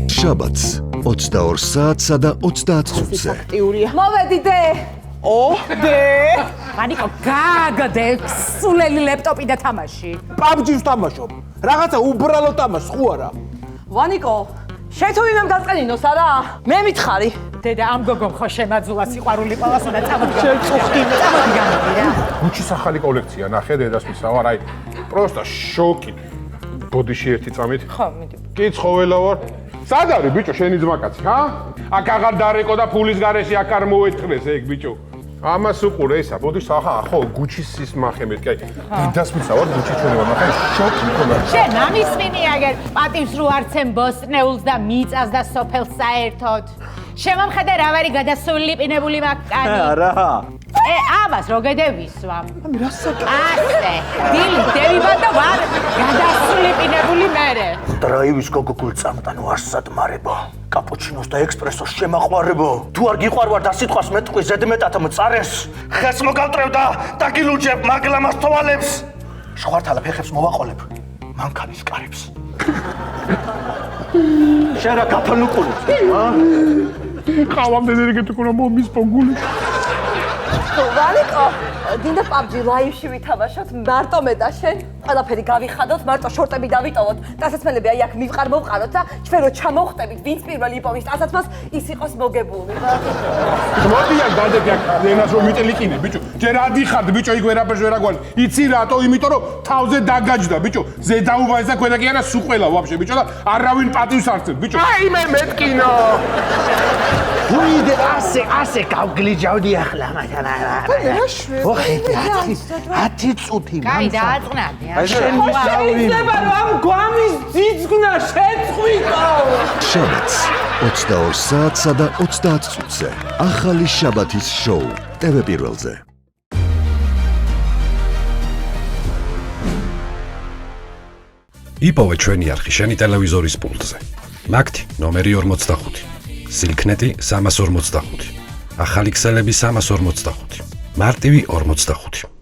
შაბათს 22 საათსა და 30 წუთზე. მოვედიდე! მანიკო გაგდე სულელი ლეპტოპი და თამაში. PUBG-ს თამაშობ. რაღაცა უბრალო თამაშს ხო არა? ვანიკო, შენ თუ ვინმე გაწყენინოს არა? მე მითხარი. დედა ამ გოგომ ხო შემაძულა სიყვარული ყველას და წამოდი. შენ წუხდი მე. წამოდი გამოდი რა. გუჩის ახალი კოლექცია ნახე დედას მისავა, აი პროსტა შოკი. ბოდიში ერთი წამით. ხო, მიდი. კი ცხოველა ვარ. სად არის ბიჭო შენი ძმაკაცი, ჰა? აქ აღარ დარეკო და ფულის გარეშე აქ არ მოეთქრეს ეგ ბიჭო. ამას უყურე ისა, ბოდიშ ხო, გუჩის ის მახემეთ, კი. დედას მისავა გუჩი ჩვენი ვარ, ნახე შოკი მქონდა. შენ ამისმინი აგერ პატივს რო არცენ ბოსტნეულს და მიწას და სოფელს საერთოდ. შემამხედე რა ვარი გადასული პინებული მაკანი. არა. ამას რო გედევისვა. ასე. დილი დევიბა და ვარ გადასული პინებული მერე. დრაივის გოგო გულწამტანო არსად მარებო. კაპუჩინოს და ექსპრესოს შემაყვარებო. თუ არ გიყვარვარ და სიტყვას მეტყვი ზედმეტად მწარეს. ხეს მოგავტრევ და დაგილუჯებ მაგლამას თვალებს. ხვართალა ფეხებს მოვაყოლებ. მანქანის კარებს. შენ რა გაფანუყურებს, ა? ყავამდე ეგეთი ყურა მომის პოგული. ვანიკო, დინდა PUBG ლაივში ვითამაშოთ, მარტო მე და შენ ყველაფერი გავიხადოთ, მარტო შორტები დავიტოვოთ. დასაცმელები აი აქ მივყარ მოვყაროთ და ჩვენ რო ჩამოვხტებით, ვინც პირველი იპოვის დასაცმელს, ის იყოს მოგებული. მოდი აქ დადები აქ ენას რომ მიტელიკინე ბიჭო. ჯერ ადიხარდ ბიჭო იქ ვერაფერს ვერ აგვარი. იცი რატო? იმიტომ რომ თავზე დაგაჯდა ბიჭო. ზედაუბანს და ქვედა კი არა სულ ყველა ვაფშე ბიჭო და არავინ პატივს არ წევს ბიჭო. აი მე მეტკინო. ვიდე ასე გავგლიჯავდი ახლა მაგრამ არა. ოხეთი 10 წუთი კაი დააწყნადი. შენ შეიძლება რომ ამ გვამის ძიძგნა შეწყვიტო. შაბათს 22 საათსა და 30 წუთზე. ახალი შაბათის შოუ TV პირველზე. იპოვე ჩვენი არხი შენი ტელევიზორის პულტზე. მაგთი ნომერი 45. სილქნეტი 345. ახალი ქსელები 345. მარტივი 45.